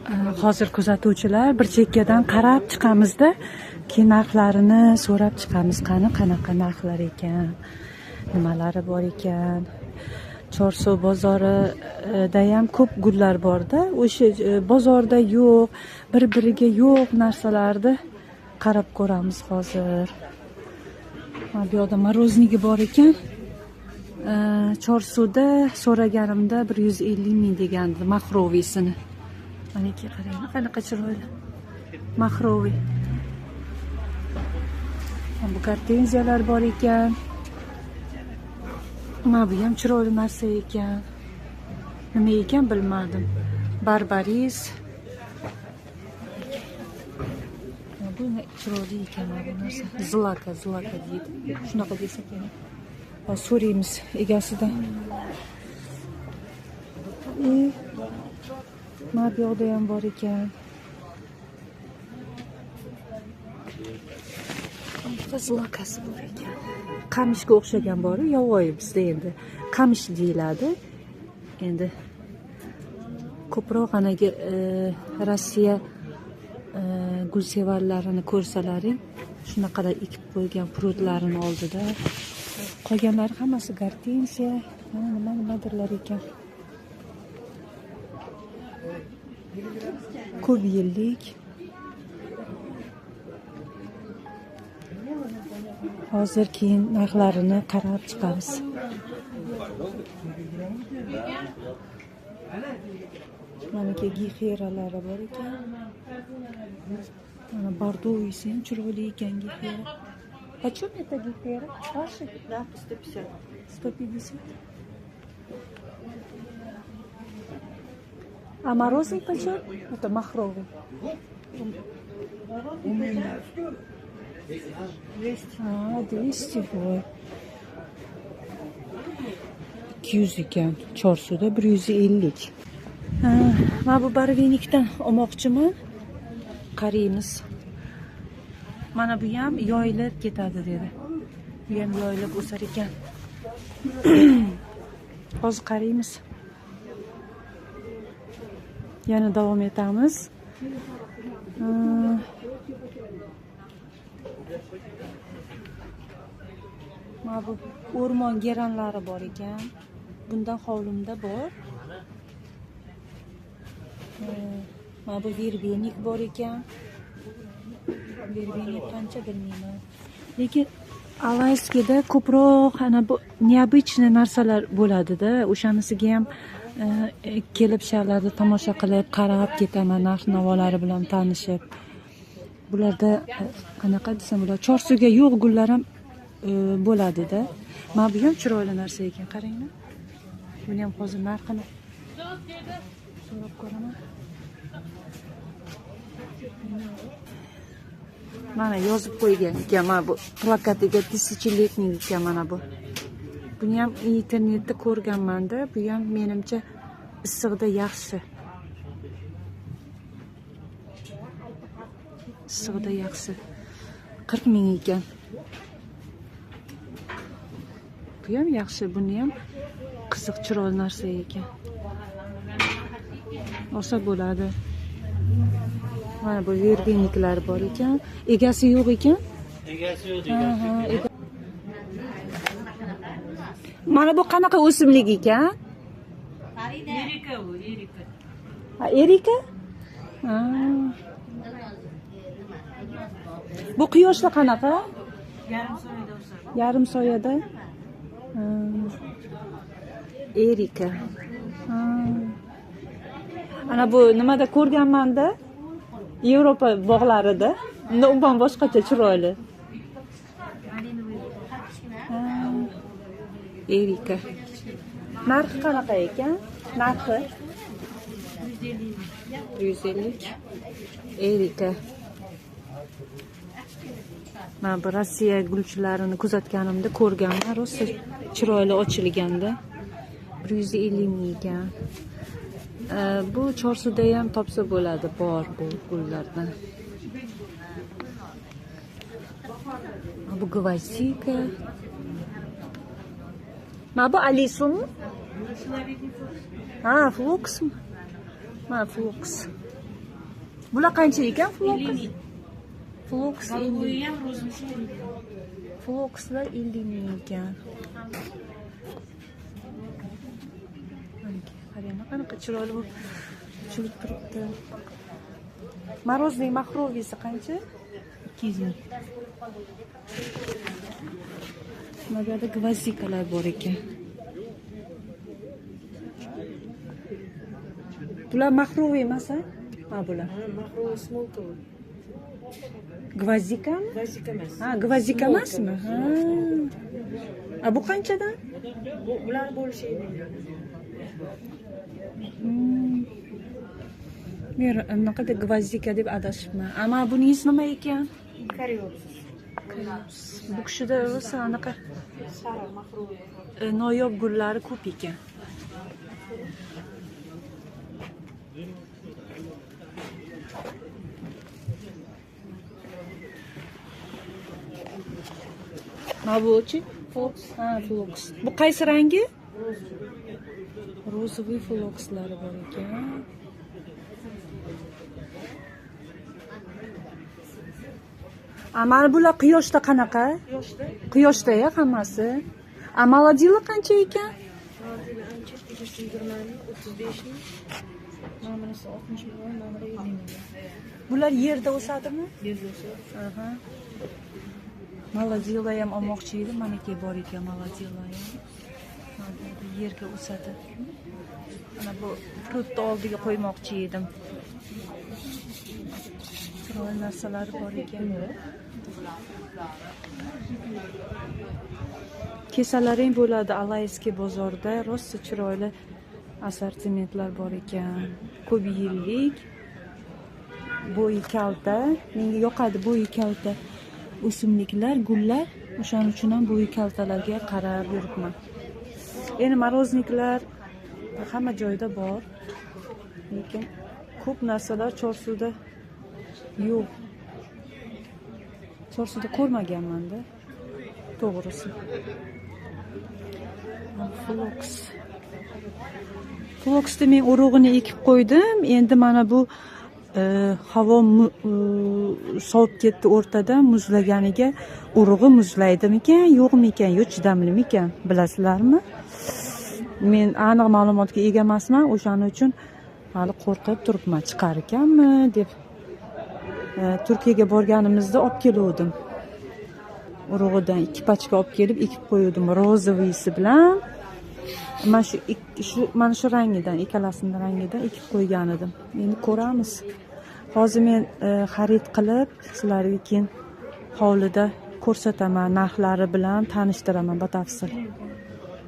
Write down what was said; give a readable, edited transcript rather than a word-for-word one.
Hozir kuzatuvchilar bir chekkadan qarab chiqamizda, keyin narxlarini so'rab chiqamiz. Qanaqa narxlar ekan, nimalari bor ekan. Chorsu bozorida ham ko'p gullar borda, o'sha bozorda yo'q, bir-biriga yo'q narsalarni qarab ko'ramiz hozir. Bu yoqda moroznigi bor ekan. Chorsuda so'raganimda 150 ming degandi maxroviysini. Mana qarang, qanaqa chiroyli. Maxroviy. Bu gortenziyalar bor ekan. Mana bu ham chiroyli narsa ekan. Nima ekan bilmadim. Barbaris. Bu chiroyli ekan bu narsa. Zlaka deydi. Shunaqa desa kerak. So'raymiz egasidan. Mana bu yoqda ham bor ekan. Zlakasi bor ekan. Qamishga o'xshagan bor, yovvoyi bizda endi qamish deyiladi. Endi ko'proq anaga Rossiya gulsevarlarini ko'rsalaring, shunaqalar ekib qo'ygan prudlarini oldida. Qolganlari hammasi gortenziya, nimadirlar ekan. Ko'p yillik. Hozir keyin narxlarini qarab chiqamiz. Mana gixeralari bor ekan. Mana bordovyisi ham chiroyli ekan gixera. Почем это гифера? Ваши? Да, 150. 150. А морозник почем? Это махровый. 200. 200 voy. 200 ekan. Chorsuda 150. Mana bu barvinikdan olmoqchiman. Qaraymiz. Mana bu ham yoyilib ketadi dedi. Bu ham yoyilib o'sar ekan. Hozir qaraymiz. Yana davom etamiz. Mana bu o'rmon geranlari bor ekan. Bundan hovlimda bor. Mana bu verbenik bor ekan. Verbenik qancha bilmayman. Lekin Alayskida ko'proq ana bu необычный narsalar bo'ladi-da. O'shanisiga ham kelib shaharlarda tomosha qilib, qarab ketaman, narx-navolari bilan tanishib. Bularda qanaqa desam bo'ladi, Chorsuga yo'q gullar ham bo'ladi-da. Mana bu ham chiroyli narsa ekan, qaranglar. Buni ham hozir narxini so'rab ko'raman. Mana yozib qo'ygan ekan, mana bu plakatiga tысячелетний ekan mana bu. Buni ham internetda ko'rganman-da, bu ham menimcha issiqda yaxshi. Issiqda yaxshi. 40 ming ekan. Bu ham yaxshi, buni ham qiziq chiroyli narsa ekan. Olsa bo'ladi. Mana bu verbeniklar bor ekan. Egasi yo'q ekan. Egasi yo'q ekan. Mana bu qanaqa o'simlik ekan? Erika bu, erika. Erika? Bu quyoshda qanaqa? Yarim soyada o'sadi. Yarim soyada. Erika. Ana bu nimada ko'rganman-da? Yevropa bog'larida. Undan boshqacha chiroyli. Erika. Narxi qanaqa ekan? Narxi 150. Erika. Men bu Rossiya gulchilarini kuzatganimda ko'rganman, rosa chiroyli ochilganda. 150 ming ekan. Bu Chorsuda ham topsa bo'ladi, bor bu gullardan. Bu gvazdika. Mana bu alisumi? Ha, flux. Ma flux. Bular qancha ekan floks? 50 Floks Голубые ham, ro'zmisi 50. Flokslar 50 ming ekan. Qarang, qanaqa chiroyli bo'lib ochilib turibdi. Morozniy maxroviysi qancha? 200 ming. Mana bu yerda gvazdikalar bor ekan. Bular maxroviy emas-a? Ha, bular. Maxroviy smolkovый. Gvazdikami? Gvazdika emas. Ha, gvazdika emasmi? Ha. A bu qanchadan? Bular bo'lishadi. Men anaqada gvazdika deb adashibman. Ammo buningiz nima ekan? Karyopsis. Bu kishida rosa anaqa Sara maxroviy. noyob gullari ko'p ekan. Mana bu-chi? Floks. Ha, floks. Bu qaysi rangi? Rozoviy flokslari bor ekan. Mana bular quyoshda qanaqa? Yoshda. Quyoshda-ya hammasi. Molodila qancha ekan? Modeli ancha 120 ming, 35 ming. Nominasi 60 ming, nomeri 50 ming. Bular yerda o'sadimi? Yerdo'si. Aha. Molodila ham olmoqchi edim. Maniki bor ekan molodila ham. Mana bu yerga o'sadi. Mana bu frutni oldiga qo'ymoqchi edim. Chiroyli narsalar bor ekan. Kesalaring bo'ladi Alayski bozorda. Rosa chiroyli assortimentlar bor ekan. Ko'p yillik bo'yi kalta. Menga yoqadi bo'yi kalta o'simliklar, gullar. O'shaning uchun ham bo'yi kaltalarga qarab yuribman. Endi morozniklar hamma joyda bor. Lekin ko'p narsalar Chorsuvda yo'q. Chorsuvda ko'rmaganman-da. To'g'risi. Floks. Floksni men urug'ini ekib qo'ydim. Endi mana bu havo sovib ketdi o'rtada, muzlaganiga urug'i muzlaydimikan, yo'qmi ekan, yo chidamlimi ekan, bilasizlarmi? Men aniq ma'lumotga ega emasman, o'shaning uchun hali qo'rqib turibman, chiqar ekanmi deb. Turkiyaga borganimizda olib keluvdim. Urug'idan 2 pachka olib kelib ekib qo'yuvdim, rozoviysi bilan. Mana shu rangidan, ikkalasining rangidan ekib qo'ygan edim. Endi ko'ramiz. Hozir men xarid qilib, sizlarga keyin hovlida ko'rsataman, narxlari bilan tanishtiraman batafsil.